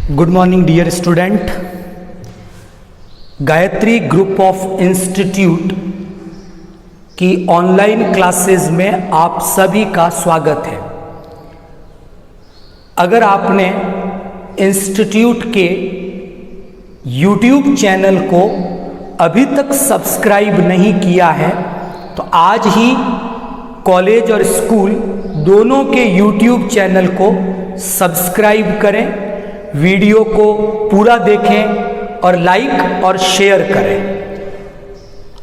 Good morning dear student. Gayatri group of institute की online classes में आप सभी का स्वागत है। अगर आपने इंस्टीट्यूट के यूट्यूब चैनल को अभी तक सब्सक्राइब नहीं किया है तो आज ही कॉलेज और स्कूल दोनों के यूट्यूब चैनल को सब्सक्राइब करें, वीडियो को पूरा देखें और लाइक और शेयर करें।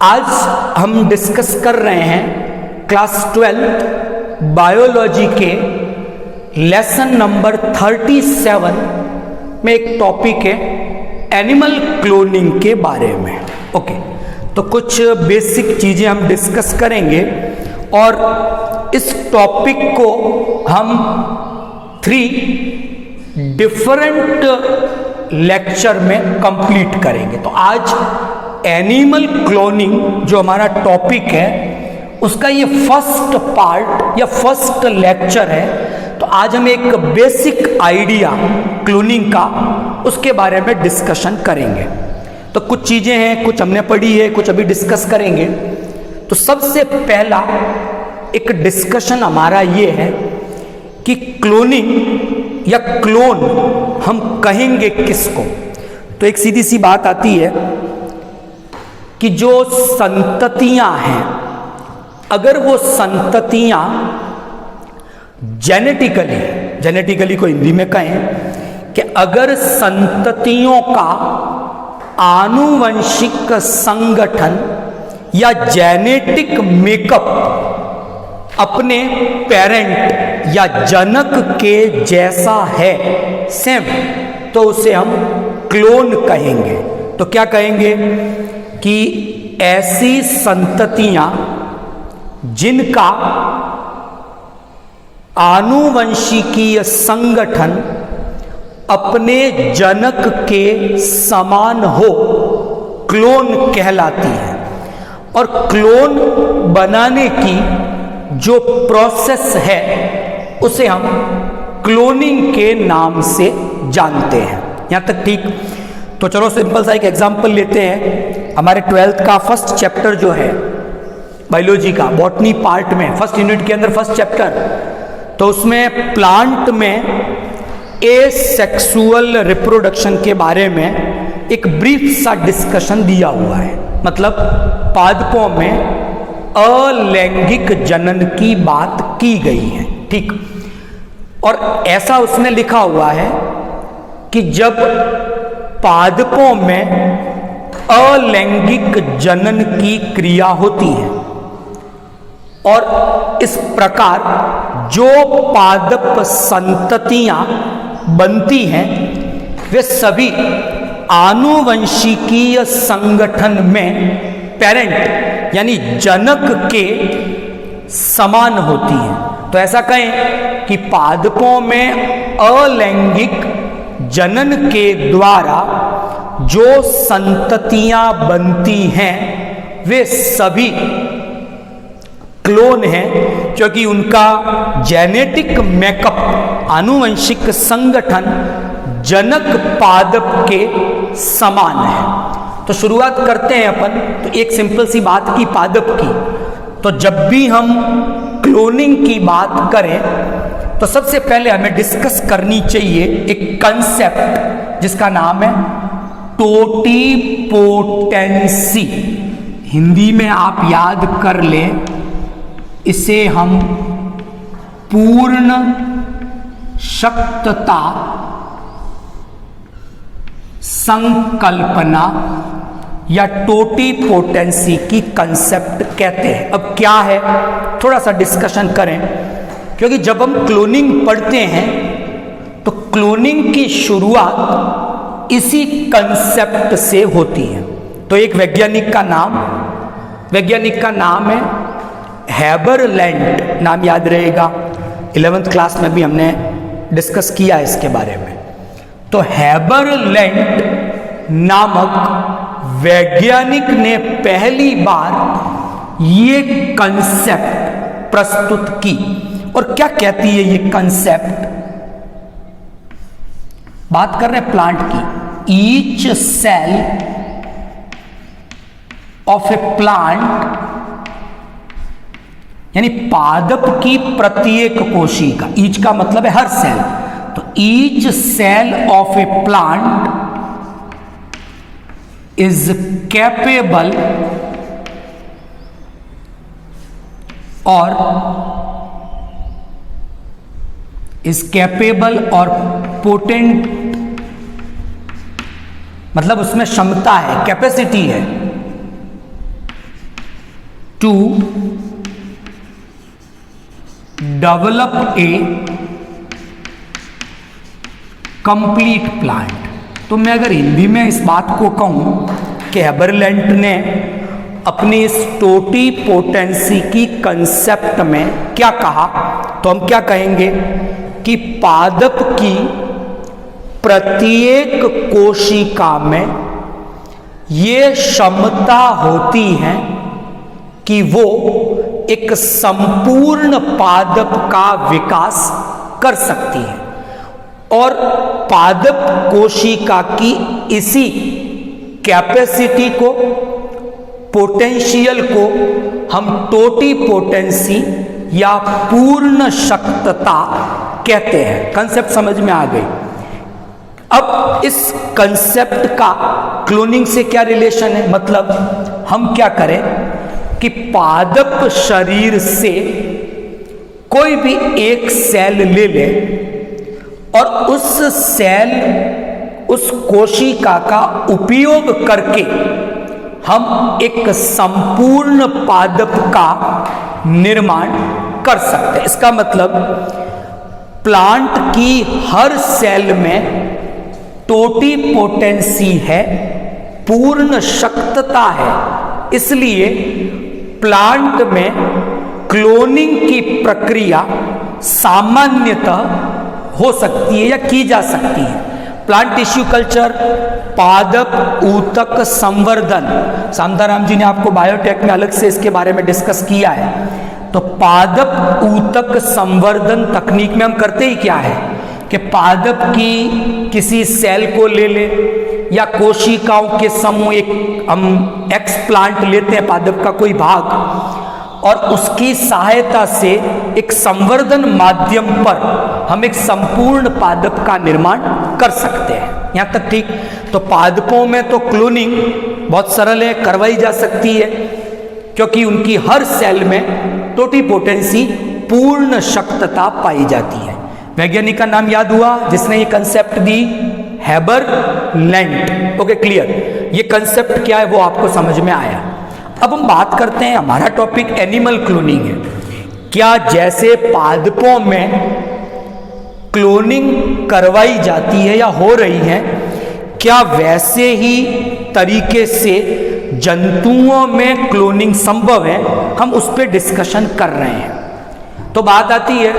आज हम डिस्कस कर रहे हैं क्लास 12 बायोलॉजी के लेसन नंबर 37 में एक टॉपिक है एनिमल क्लोनिंग के बारे में। ओके, तो कुछ बेसिक चीज़ें हम डिस्कस करेंगे और इस टॉपिक को हम 3 डिफरेंट लेक्चर में कंप्लीट करेंगे। तो आज एनिमल क्लोनिंग जो हमारा टॉपिक है उसका ये फर्स्ट पार्ट या फर्स्ट लेक्चर है। तो आज हम एक बेसिक आइडिया क्लोनिंग का उसके बारे में डिस्कशन करेंगे। तो कुछ चीज़ें हैं, कुछ हमने पढ़ी है, कुछ अभी डिस्कस करेंगे। तो सबसे पहला एक डिस्कशन हमारा ये है कि क्लोनिंग या क्लोन हम कहेंगे किसको। तो एक सीधी सी बात आती है कि जो संततियां हैं, अगर वो संततियां जेनेटिकली को हिंदी में कहें कि अगर संततियों का आनुवंशिक संगठन या जेनेटिक मेकअप अपने पेरेंट या जनक के जैसा है सेम, तो उसे हम क्लोन कहेंगे। तो क्या कहेंगे कि ऐसी संततियां जिनका आनुवंशिकीय संगठन अपने जनक के समान हो, क्लोन कहलाती है। और क्लोन बनाने की जो प्रोसेस है उसे हम क्लोनिंग के नाम से जानते हैं। यहां तक ठीक? तो चलो सिंपल सा एक एग्जांपल लेते हैं। हमारे 12th का फर्स्ट चैप्टर जो है बायोलॉजी का बॉटनी पार्ट में फर्स्ट यूनिट के अंदर फर्स्ट चैप्टर, तो उसमें प्लांट में एसेक्सुअल रिप्रोडक्शन के बारे में एक ब्रीफ सा डिस्कशन दिया हुआ है। मतलब पादपों में अलैंगिक जनन की बात की गई है, ठीक। और ऐसा उसने लिखा हुआ है कि जब पादपों में अलैंगिक जनन की क्रिया होती है और इस प्रकार जो पादप संततियां बनती हैं वे सभी आनुवंशिकीय संगठन में पेरेंट यानी जनक के समान होती हैं। तो ऐसा कहें कि पादपों में अलैंगिक जनन के द्वारा जो संततियां बनती हैं वे सभी क्लोन हैं, क्योंकि उनका जेनेटिक मेकअप आनुवंशिक संगठन जनक पादप के समान है। तो शुरुआत करते हैं अपन। तो एक सिंपल सी बात की पादप की, तो जब भी हम क्लोनिंग की बात करें तो सबसे पहले हमें डिस्कस करनी चाहिए एक कंसेप्ट जिसका नाम है टोटिपोटेंसी। हिंदी में आप याद कर लें, इसे हम पूर्ण शक्तता संकल्पना या टोटिपोटेंसी की कंसेप्ट कहते हैं। अब क्या है, थोड़ा सा डिस्कशन करें, क्योंकि जब हम क्लोनिंग पढ़ते हैं तो क्लोनिंग की शुरुआत इसी कंसेप्ट से होती है। तो एक वैज्ञानिक का नाम है हैबरलैंड, नाम याद रहेगा, 11th क्लास में भी हमने डिस्कस किया इसके बारे में। तो हैबरलैंड नामक वैज्ञानिक ने पहली बार ये कंसेप्ट प्रस्तुत की। और क्या कहती है ये कंसेप्ट बात कर रहे हैं प्लांट की। Each cell of a plant, यानी पादप की प्रत्येक कोशिका, ईच का मतलब है हर सेल, तो each cell of a plant is capable और पोटेंट, मतलब उसमें क्षमता है, कैपेसिटी है, to develop a complete plant. तो मैं अगर हिंदी में इस बात को कहूं कि हेबरलैंड ने अपनी इस टोटीपोटेंसी की कंसेप्ट में क्या कहा, तो हम क्या कहेंगे कि पादप की प्रत्येक कोशिका में ये क्षमता होती है कि वो एक संपूर्ण पादप का विकास कर सकती है, और पादप कोशिका की इसी कैपेसिटी को, पोटेंशियल को हम टोटीपोटेंसी या पूर्ण शक्तता कहते हैं। कंसेप्ट समझ में आ गई। अब इस कंसेप्ट का क्लोनिंग से क्या रिलेशन है, मतलब हम क्या करें कि पादप शरीर से कोई भी एक सेल ले ले और उस कोशिका का उपयोग करके हम एक संपूर्ण पादप का निर्माण कर सकते हैं। इसका मतलब प्लांट की हर सेल में टोटीपोटेंसी है, पूर्ण शक्तता है, इसलिए प्लांट में क्लोनिंग की प्रक्रिया सामान्यतः हो सकती है या की जा सकती है। प्लांट टिश्यू कल्चर, पादप ऊतक संवर्धन, शांताराम जी ने आपको बायोटेक में अलग से इसके बारे में डिस्कस किया है। तो पादप ऊतक संवर्धन तकनीक में हम करते ही क्या है कि पादप की किसी सेल को ले ले या कोशिकाओं के समूह, एक हम एक्स प्लांट लेते हैं पादप का कोई भाग, और उसकी सहायता से एक संवर्धन माध्यम पर हम एक संपूर्ण पादप का निर्माण कर सकते हैं। यहाँ तक ठीक। तो पादपों में तो क्लोनिंग बहुत सरल है, करवाई जा सकती है, क्योंकि उनकी हर सेल में टोटीपोटेंसी, पूर्ण शक्तता पाई जाती है। वैज्ञानिक का नाम याद हुआ जिसने ये कंसेप्ट दी, हेबरलैंड। Okay, clear. ये कंसेप्ट क्या है वो आपको समझ में आया। अब हम बात करते हैं, हमारा टॉपिक एनिमल क्लोनिंग है। क्या जैसे पादपों में क्लोनिंग करवाई जाती है या हो रही है, क्या वैसे ही तरीके से जंतुओं में क्लोनिंग संभव है? हम उस पर डिस्कशन कर रहे हैं। तो बात आती है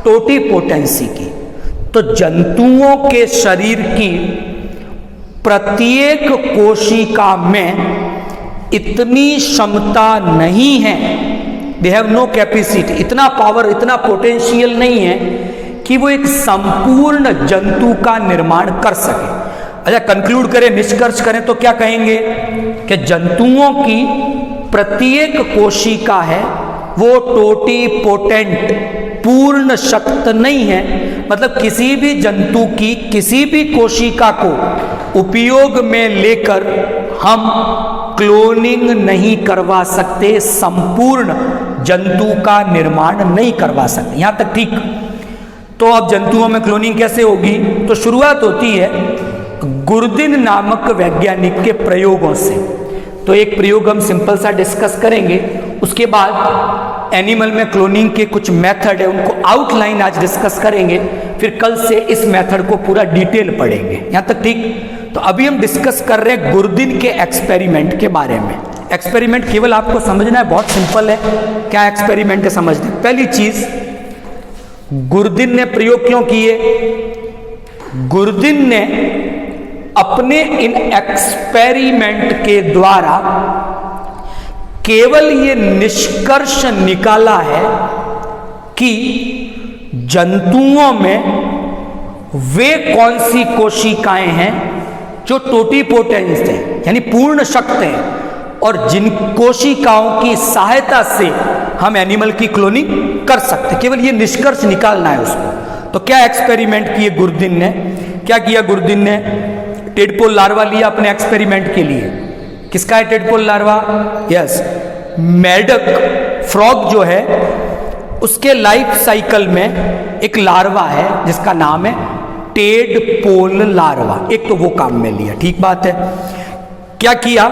टोटीपोटेंसी की। तो जंतुओं के शरीर की प्रत्येक कोशिका में इतनी क्षमता नहीं है, दे हैव नो कैपेसिटी, इतना पावर, इतना पोटेंशियल नहीं है कि वो एक संपूर्ण जंतु का निर्माण कर सके। अच्छा, कंक्लूड करें, निष्कर्ष करें तो क्या कहेंगे कि जंतुओं की प्रत्येक कोशिका है वो टोटीपोटेंट, पूर्ण शक्त नहीं है। मतलब किसी भी जंतु की किसी भी कोशिका को उपयोग में लेकर हम क्लोनिंग नहीं करवा सकते, संपूर्ण जंतु का निर्माण नहीं करवा सकते। यहां तक ठीक। तो अब जंतुओं में क्लोनिंग कैसे होगी? तो शुरुआत होती है गुर्दिन नामक वैज्ञानिक के प्रयोगों से। तो एक प्रयोग हम सिंपल सा डिस्कस करेंगे, उसके बाद एनिमल में क्लोनिंग के कुछ मेथड है उनको आउटलाइन आज डिस्कस करेंगे, फिर कल से इस मेथड को पूरा डिटेल पढ़ेंगे। यहां तक ठीक। तो अभी हम डिस्कस कर रहे हैं गुर्दिन के एक्सपेरिमेंट के बारे में। एक्सपेरिमेंट केवल आपको समझना है, बहुत सिंपल है। क्या एक्सपेरिमेंट है समझते हैं। पहली चीज, गुर्दिन ने प्रयोग क्यों किए? गुर्दिन ने अपने इन एक्सपेरिमेंट के द्वारा केवल ये निष्कर्ष निकाला है कि जंतुओं में वे कौन सी कोशिकाएं हैं जो टोटीपोटेंट हैं, यानी पूर्ण शक्त हैं, और जिन कोशिकाओं की सहायता से हम एनिमल की क्लोनिंग कर सकते, केवल ये निष्कर्ष निकालना है उसको। तो क्या एक्सपेरिमेंट किए गुरदिन ने, क्या किया गुरदिन ने? टेडपोल लार्वा लिया अपने एक्सपेरिमेंट के लिए। किसका है टेडपोल लार्वा? यस, मेढक फ्रॉग जो है उसके लाइफ साइकिल में एक लार्वा है जिसका नाम है टेडपोल लार्वा। एक तो वो काम में लिया, ठीक बात है। क्या किया?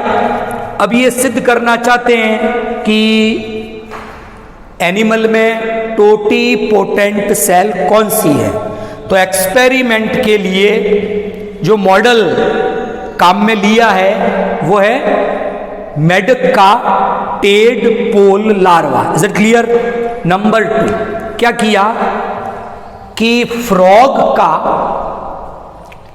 अब ये सिद्ध करना चाहते हैं कि एनिमल में टोटीपोटेंट सेल कौन सी है। तो एक्सपेरिमेंट के लिए जो मॉडल काम में लिया है वो है मेढक का tadpole larva. Is it clear? Number 2, क्या किया कि फ्रॉग का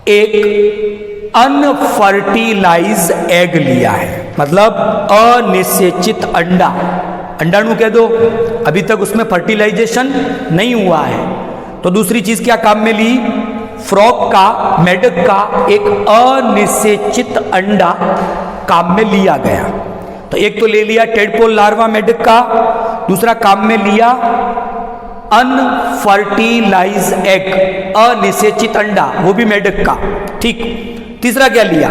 एक अनफर्टिलाइज एग लिया है, मतलब अनिषेचित अंडा, अंडाणु कह दो, अभी तक उसमें फर्टिलाइजेशन नहीं हुआ है। तो दूसरी चीज क्या काम में ली? फ्रॉग का, मेढक का एक अनिषेचित अंडा काम में लिया गया। तो एक तो ले लिया टेडपोल लार्वा मेढक का, दूसरा काम में लिया अनफर्टिलाइज एग, अनिषेचित अंडा, वो भी मेढक का, ठीक। तीसरा क्या लिया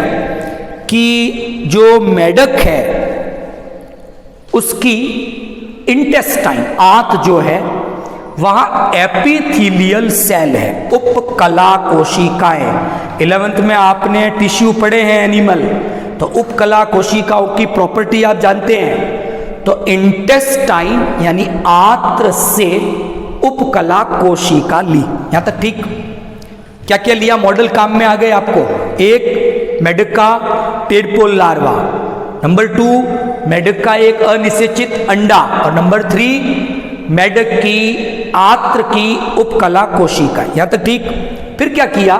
कि जो मेढक है उसकी इंटेस्टाइन, आंत जो है, वहां एपिथेलियल सेल है, उपकला कोशिकाएं। 11th में आपने टिश्यू पढ़े हैं एनिमल, तो उपकला कोशिकाओं की प्रॉपर्टी आप जानते हैं। तो इंटेस्टाइन यानी आंत्र से उपकला कोशिका ली, यहां तक ठीक। क्या क्या लिया? मॉडल काम में आ गए आपको। एक, मेढक का टेडपोल लार्वा, नंबर 2 मेढक का एक अनिषेचित अंडा, और नंबर 3 मेढक की आंत्र की उपकला कोशिका, यहां तक ठीक। फिर क्या किया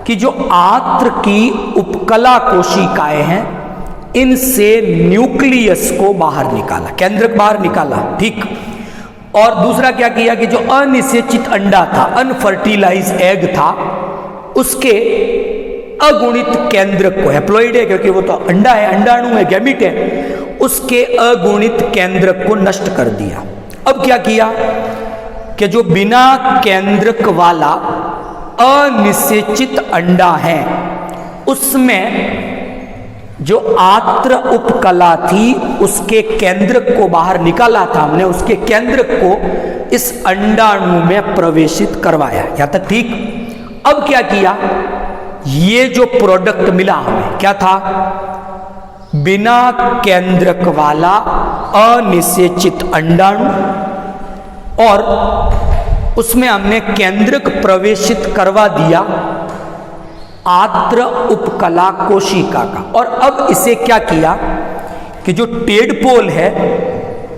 कि जो आंत्र की उपकला कोशिकाएं हैं इनसे न्यूक्लियस को बाहर निकाला, केंद्रक बाहर निकाला, ठीक। और दूसरा क्या किया कि जो अनिषेचित अंडा था, अनफर्टिलाइज एग था, उसके अगुणित केंद्रक को, हैप्लॉइड है क्योंकि वो तो अंडा है, अंडाणु है, गैमीट है, उसके अगुणित केंद्रक को नष्ट कर दिया। अब क्या किया कि जो बिना केंद्रक वाला अनिषेचित अंडा है उसमें जो आंत्र उपकला थी उसके केंद्रक को बाहर निकाला था हमने, उसके केंद्रक को इस अंडाणु में प्रवेशित करवाया, यहां तक ठीक। अब क्या किया, ये जो प्रोडक्ट मिला हमें क्या था? बिना केंद्रक वाला अनिषेचित अंडाणु, और उसमें हमने केंद्रक प्रवेशित करवा दिया आंत्र उपकला कोशिका का। और अब इसे क्या किया कि जो टेडपोल है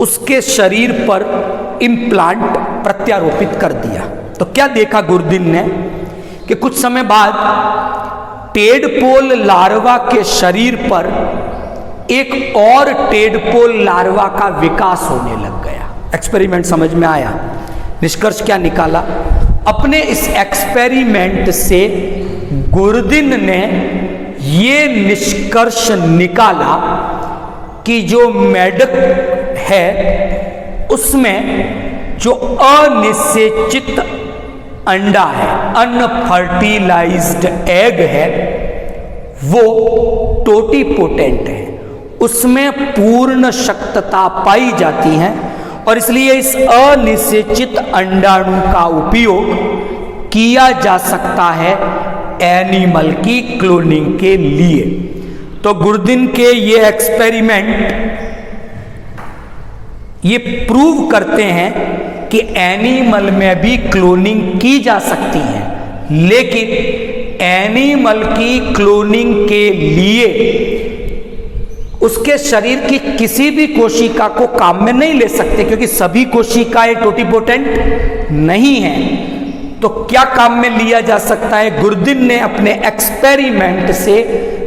उसके शरीर पर इम्प्लांट प्रत्यारोपित कर दिया। तो क्या देखा गुरदिन ने कि कुछ समय बाद टेडपोल लार्वा के शरीर पर एक और टेडपोल लार्वा का विकास होने लग गया। एक्सपेरिमेंट समझ में आया? निष्कर्ष क्या निकाला? अपने इस एक्सपेरिमेंट से गुरदिन ने ये निष्कर्ष निकाला कि जो मेढक है उसमें जो अनिषेचित अंडा है, अनफर्टिलाइज्ड एग है, वो टोटीपोटेंट है, उसमें पूर्ण शक्तता पाई जाती है, और इसलिए इस अनिषेचित अंडाणु का उपयोग किया जा सकता है एनिमल की क्लोनिंग के लिए। तो गुरदिन के ये एक्सपेरिमेंट ये प्रूव करते हैं कि एनिमल में भी क्लोनिंग की जा सकती है, लेकिन एनिमल की क्लोनिंग के लिए उसके शरीर की किसी भी कोशिका को काम में नहीं ले सकते, क्योंकि सभी कोशिकाएं टोटीपोटेंट नहीं हैं। तो क्या काम में लिया जा सकता है? गुरदिन ने अपने एक्सपेरिमेंट से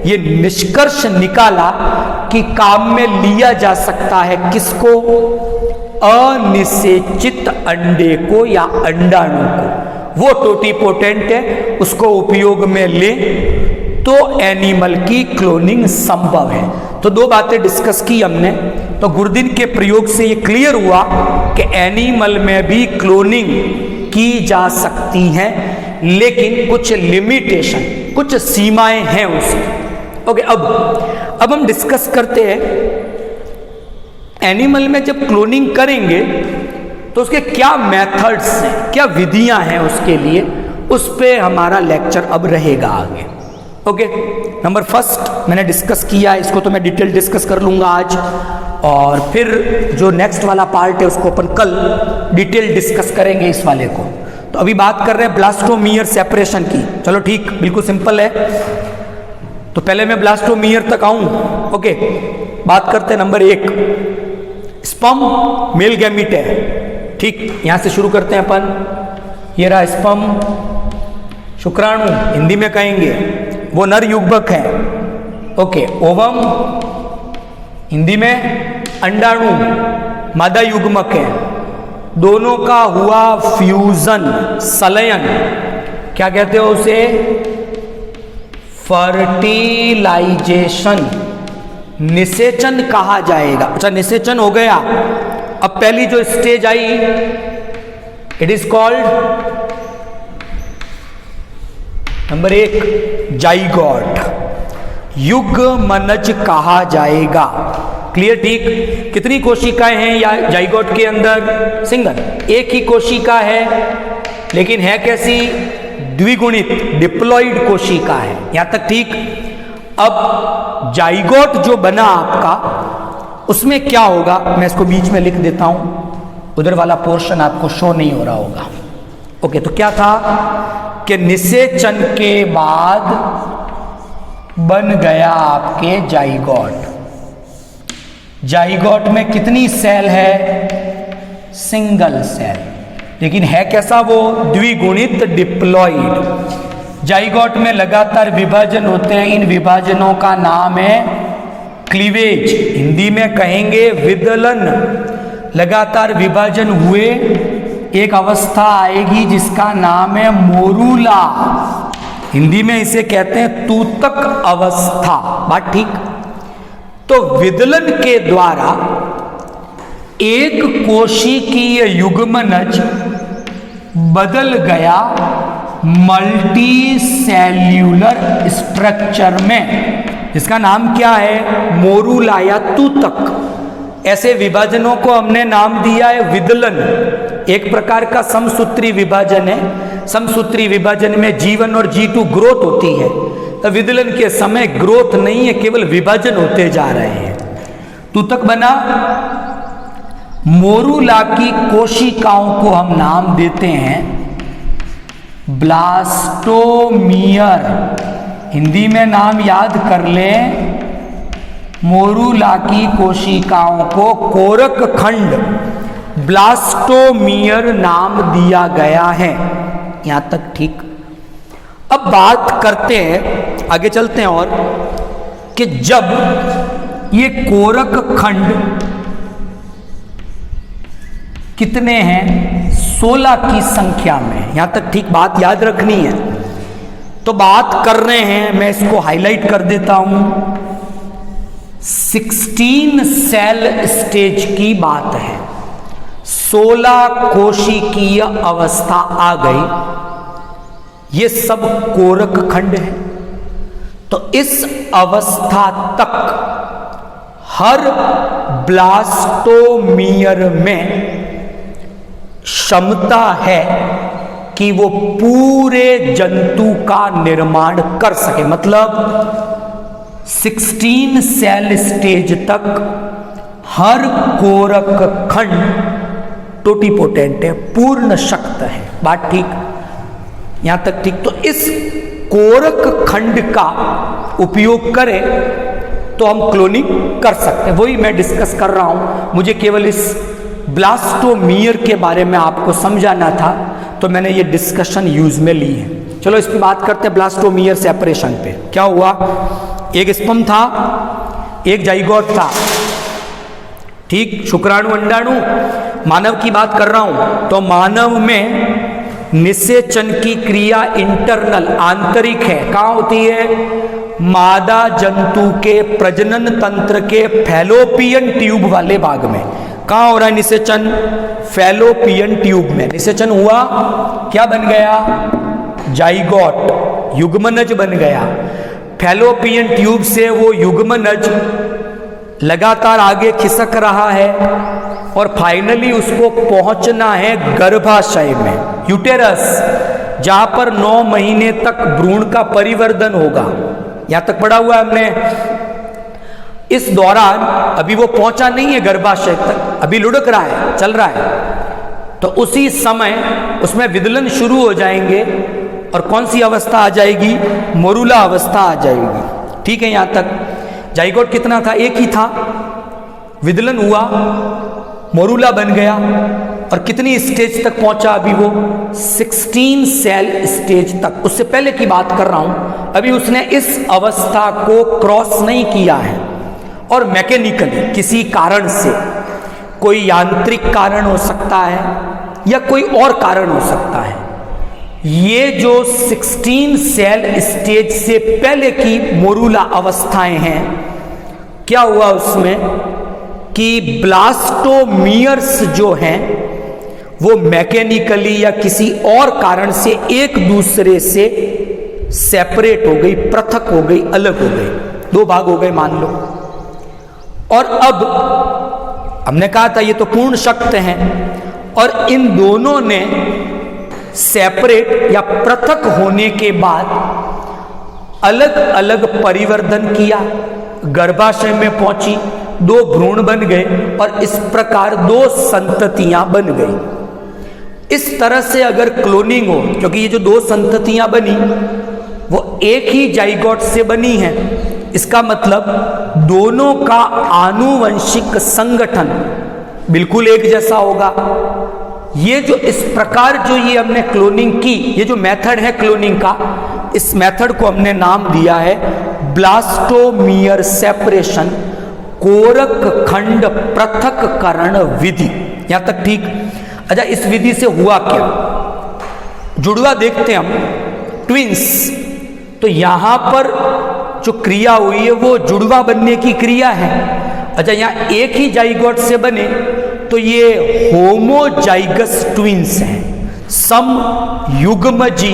ये निष्कर्ष निकाला कि काम में लिया जा सकता है किसको? अनिषेचित अंडे को या अंडाणु को। वो टोटीपोटेंट है, उसको उपयोग में ले तो एनिमल की क्लोनिंग संभव है। तो दो बातें डिस्कस की हमने। तो गुरदिन के प्रयोग से ये क्लियर हुआ कि एनिमल में भी क्लोनिंग की जा सकती है, लेकिन कुछ लिमिटेशन, कुछ सीमाएं हैं उसकी। ओके, अब हम डिस्कस करते हैं एनिमल में जब क्लोनिंग करेंगे तो उसके क्या मेथड्स हैं, क्या विधियां हैं उसके लिए, उस पे हमारा लेक्चर अब रहेगा आगे। ओके, नंबर फर्स्ट मैंने डिस्कस किया, इसको तो मैं डिटेल डिस्कस कर लूंगा आज, और फिर जो नेक्स्ट वाला पार्ट है उसको अपन कल डिटेल डिस्कस करेंगे इस वाले को। तो अभी बात कर रहे हैं ब्लास्टोमियर सेपरेशन की। चलो ठीक, बिल्कुल सिंपल है। तो पहले मैं ब्लास्टोमियर तक आऊं। ओके, बात करते हैं नंबर 1, स्पर्म मेल गैमीट है। ठीक, यहां से शुरू करते हैं अपन। ये रहा स्पर्म, शुक्राणु हिंदी में कहेंगे, वो नर युग्मक है। ओके, ओवम हिंदी में अंडाणु मादा युग्मक है। दोनों का हुआ फ्यूजन, संलयन, क्या कहते हो उसे, फर्टिलाइजेशन, निषेचन कहा जाएगा। अच्छा, निषेचन हो गया। अब पहली जो stage I, it is called number 1 zygote, युग्मनज कहा जाएगा। क्लियर? ठीक। कितनी कोशिकाएं हैं या जाइगोट के अंदर? सिंगल, एक ही कोशिका है, लेकिन है कैसी, द्विगुणित, डिप्लॉइड कोशिका है। यहां तक ठीक। अब जाइगोट जो बना आपका, उसमें क्या होगा, मैं इसको बीच में लिख देता हूं, उधर वाला पोर्शन आपको शो नहीं हो रहा होगा। ओके, तो क्या था कि निषेचन के बाद बन गया आपके जाइगोट। जाइगोट में कितनी सेल है? सिंगल सेल, लेकिन है कैसा वो, द्विगुणित, डिप्लॉइड। जाइगोट में लगातार विभाजन होते हैं, इन विभाजनों का नाम है क्लीवेज, हिंदी में कहेंगे विदलन। लगातार विभाजन हुए, एक अवस्था आएगी जिसका नाम है मोरूला, हिंदी में इसे कहते हैं तूतक अवस्था। बात ठीक? तो विदलन के द्वारा एक कोशिकीय युग्मनज बदल गया मल्टी सेल्यूलर स्ट्रक्चर में, जिसका नाम क्या है, मोरूला या तूतक। ऐसे विभाजनों को हमने नाम दिया है विदलन। एक प्रकार का समसूत्री विभाजन है। समसूत्री विभाजन में G1 और G2 ग्रोथ होती है, तो विदलन के समय ग्रोथ नहीं है, केवल विभाजन होते जा रहे हैं। तूतक बना। मोरूला की कोशिकाओं को हम नाम देते हैं ब्लास्टोमियर, हिंदी में नाम याद कर लें। मोरूला की कोशिकाओं को कोरक खंड, ब्लास्टोमियर नाम दिया गया है। यहां तक ठीक। अब बात करते हैं, आगे चलते हैं, और कि जब ये कोरक खंड कितने हैं, 16 की संख्या में, यहां तक ठीक, बात याद रखनी है। तो बात कर रहे हैं, मैं इसको हाईलाइट कर देता हूं, 16 सेल स्टेज की बात है। 16 कोशिकीय अवस्था आ गई, ये सब कोरक खंड है। तो इस अवस्था तक हर ब्लास्टोमियर में क्षमता है कि वो पूरे जंतु का निर्माण कर सके। मतलब 16 सेल स्टेज तक हर कोरक खंड टोटीपोटेंट है, पूर्ण शक्त है। बात ठीक? यहां तक ठीक। तो इस कोरक खंड का उपयोग करें तो हम क्लोनिंग कर सकते हैं, वही मैं डिस्कस कर रहा हूं। मुझे केवल इस ब्लास्टोमियर के बारे में आपको समझाना था, तो मैंने ये डिस्कशन यूज में ली है। चलो इस पर बात करते हैं, ब्लास्टोमियर सेपरेशन पे। क्या हुआ, एक स्पर्म था, एक जाइगोट था, ठीक, शुक्राणु अंडाणु। मानव की बात कर रहा हूं, तो मानव में निषेचन की क्रिया इंटरनल आंतरिक है। कहाँ होती है? मादा जंतु के प्रजनन तंत्र के फैलोपियन ट्यूब वाले भाग में। कहाँ हो रहा है निषेचन? फैलोपियन ट्यूब में निषेचन हुआ, क्या बन गया? जाइगोट, युग्मनज बन गया। फैलोपियन ट्यूब से वो युग्मनज लगातार आगे खिसक रहा है और फाइनली उसको पहुंचना है गर्भाशय में, यूटेरस, जहां पर 9 महीने तक भ्रूण का परिवर्धन होगा। यहां तक पढ़ा हुआ है हमने। इस दौरान अभी वो पहुंचा नहीं है गर्भाशय तक, अभी लुढ़क रहा है, चल रहा है। तो उसी समय उसमें विदलन शुरू हो जाएंगे और कौन सी अवस्था आ जाएगी? मोरूला अवस्था आ जाएगी। ठीक है, यहां तक जाइगोट कितना था? एक ही था। विदलन हुआ, मोरूला बन गया और कितनी स्टेज तक पहुंचा? अभी वो 16 सेल स्टेज तक। उससे पहले की बात कर रहा हूं। अभी उसने इस अवस्था को क्रॉस नहीं किया है और मैकेनिकली किसी कारण से, कोई यांत्रिक कारण हो सकता है या कोई और कारण हो सकता है, ये जो 16 सेल स्टेज से पहले की मोरूला अवस्थाएं हैं, क्या हुआ उसमें कि ब्लास्टोमियर्स जो हैं वो मैकेनिकली या किसी और कारण से एक दूसरे से सेपरेट हो गई, पृथक हो गई, अलग हो गई, 2 भाग हो गए मान लो। और अब हमने कहा था ये तो पूर्ण शक्त हैं और इन दोनों ने सेपरेट या पृथक होने के बाद अलग अलग परिवर्धन किया, गर्भाशय में पहुंची, 2 भ्रूण बन गए और इस प्रकार 2 संततियां बन गई। इस तरह से अगर क्लोनिंग हो, क्योंकि ये जो 2 संततियां बनी वो एक ही जाइगोट से बनी है, इसका मतलब दोनों का आनुवंशिक संगठन बिल्कुल एक जैसा होगा। ये जो इस प्रकार जो ये हमने क्लोनिंग की, ये जो मेथड है क्लोनिंग का, इस मेथड को हमने नाम दिया है ब्लास्टोमियर सेपरेशन, कोरक खंड पृथक्करण विधि। यहां तक ठीक? अच्छा, इस विधि से हुआ क्या? जुड़वा देखते हैं हम, ट्विंस। तो यहां पर जो क्रिया हुई है वो जुड़वा बनने की क्रिया है। अच्छा, यहां एक ही जाइगोट से बने तो ये होमोजाइगस ट्विंस हैं, सम युग्मजी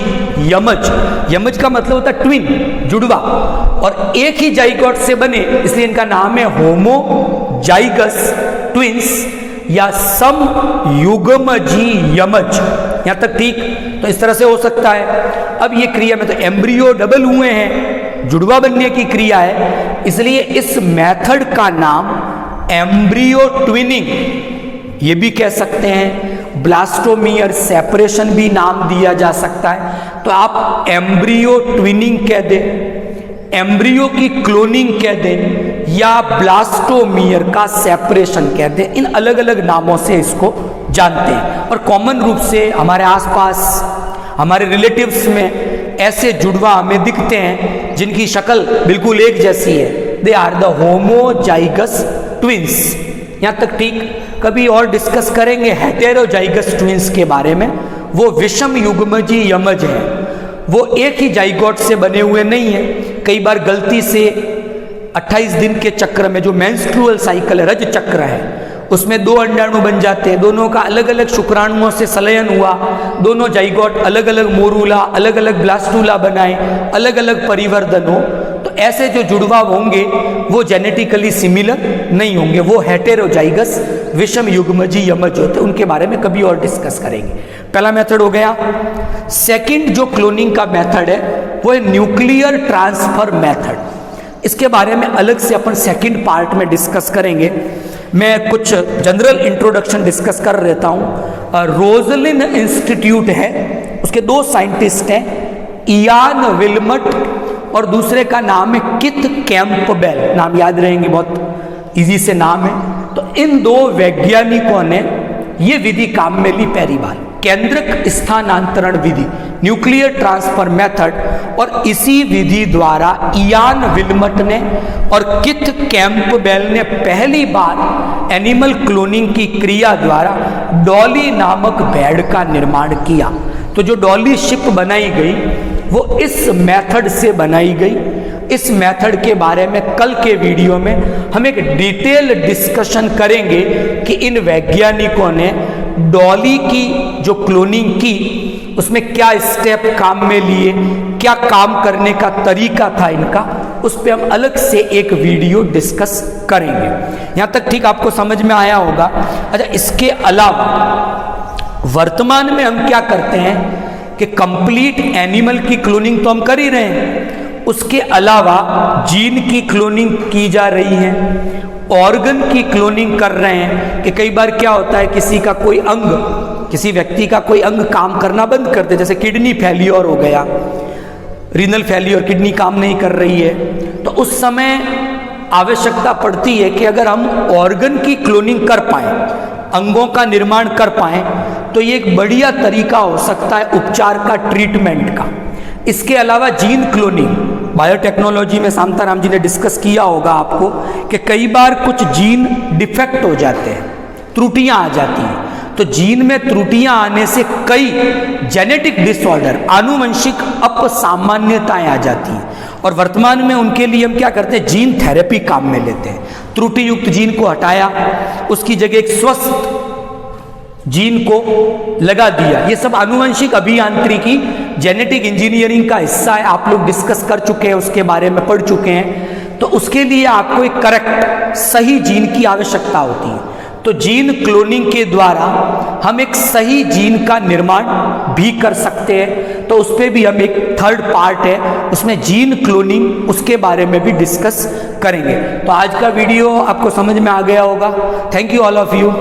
यमज। यमज का मतलब होता है ट्विन, जुड़वा, और एक ही जाइगोट से बने इसलिए इनका नाम है होमोजाइगस ट्विंस या सम युग्मजी यमज। यहां तक ठीक? तो इस तरह से हो सकता है। अब ये क्रिया में तो एम्ब्रियो डबल हुए हैं, जुड़वा बनने की क्रिया है, इसलिए इस मेथड का नाम एम्ब्रियो ट्विनिंग ये भी कह सकते हैं, ब्लास्टोमियर सेपरेशन भी नाम दिया जा सकता है। तो आप एम्ब्रियो ट्विनिंग कह दें, एम्ब्रियो की क्लोनिंग कह दें या ब्लास्टोमियर का सेपरेशन कह दें, इन अलग अलग नामों से इसको जानते हैं। और कॉमन रूप से हमारे आसपास, हमारे रिलेटिव्स में ऐसे जुड़वा हमें दिखते हैं जिनकी शक्ल बिल्कुल एक जैसी है। They are the homozygous twins. यहां तक ठीक? कभी और डिस्कस करेंगे हेटेरोजाइगस ट्विंस के बारे में। वो विषम युग्मजी यमज है, वो एक ही जाइगोट से बने हुए नहीं है। कई बार गलती से 28 दिन के चक्र में जो मेंस्ट्रुअल साइकिल है, रज चक्र है, उसमें 2 अंडाणु बन जाते हैं, दोनों का अलग अलग शुक्राणुओं से संलयन हुआ, दोनों जाइगोट अलग अलग मोरूला, अलग अलग ब्लास्टूला बनाए, अलग अलग परिवर्धन हो, तो ऐसे जो जुड़वा होंगे वो जेनेटिकली सिमिलर नहीं होंगे, वो हेटेरोजाइगस विषम युग्मजी यमज होते हैं। उनके बारे में कभी और डिस्कस करेंगे। पहला मेथड हो गया। सेकंड जो क्लोनिंग का मेथड है वो है न्यूक्लियर ट्रांसफर मेथड। इसके बारे में अलग से अपन सेकंड पार्ट में डिस्कस करेंगे। मैं कुछ जनरल इंट्रोडक्शन डिस्कस कर रहता हूँ। रोजलिन इंस्टीट्यूट है, उसके 2 साइंटिस्ट हैं, इयान विल्मट और दूसरे का नाम है किथ कैंपबेल। नाम याद रहेंगे, बहुत इजी से नाम है। तो इन 2 वैज्ञानिकों ने ये विधि काम में ली पहली बार, केंद्रक स्थानांतरण विधि, न्यूक्लियर ट्रांसफर मेथड। और इसी विधि द्वारा इयान विल्मट ने और किथ कैंपबेल ने पहली बार एनिमल क्लोनिंग की क्रिया द्वारा डॉली नामक भेड़ का निर्माण किया। तो तो जो डॉली शिप बनाई गई वो इस मेथड से बनाई गई। इस मेथड के बारे में कल के वीडियो में हम एक डिटेल डिस्कशन करेंगे कि इन वैज्ञानिकों ने डॉली की जो क्लोनिंग की उसमें क्या स्टेप काम में लिए, क्या काम करने का तरीका था इनका, उस पर हम अलग से एक वीडियो डिस्कस करेंगे। यहाँ तक ठीक आपको समझ में आया होगा। अच्छा, इसके अलावा वर्तमान में हम क्या करते हैं कि कंप्लीट एनिमल की क्लोनिंग तो हम कर ही रहे हैं, उसके अलावा जीन की क्लोनिंग की जा रही है, ऑर्गन की क्लोनिंग कर रहे हैं कि कई बार क्या होता है किसी का कोई अंग, किसी व्यक्ति का कोई अंग काम करना बंद कर दे, जैसे किडनी फेल्योर हो गया, रीनल फेल्योर, किडनी काम नहीं कर रही है, तो उस समय आवश्यकता पड़ती है कि अगर हम ऑर्गन की क्लोनिंग कर पाए, अंगों का निर्माण कर पाए, तो ये एक बढ़िया तरीका हो सकता है उपचार का, ट्रीटमेंट का। इसके अलावा जीन क्लोनिंग, बायोटेक्नोलॉजी में शांताराम जी ने डिस्कस किया होगा आपको कि कई बार कुछ जीन डिफेक्ट हो जाते हैं, त्रुटियां आ जाती हैं, तो जीन में त्रुटियां आने से कई जेनेटिक डिसऑर्डर, आनुवंशिक असामान्यताएं आ जाती हैं, और वर्तमान में उनके लिए हम क्या करते हैं, जीन थेरेपी काम में लेते हैं। त्रुटि युक्त जीन को हटाया, उसकी जगह एक स्वस्थ जीन को लगा दिया। ये सब आनुवंशिक अभियांत्रिकी, जेनेटिक इंजीनियरिंग का हिस्सा है, आप लोग डिस्कस कर चुके हैं, उसके बारे में पढ़ चुके हैं। तो उसके लिए आपको एक करेक्ट सही जीन की आवश्यकता होती है। तो जीन क्लोनिंग के द्वारा हम एक सही जीन का निर्माण भी कर सकते हैं, तो उस पर भी हम एक थर्ड पार्ट है, उसमें जीन क्लोनिंग, उसके बारे में भी डिस्कस करेंगे। तो आज का वीडियो आपको समझ में आ गया होगा। Thank you all of you.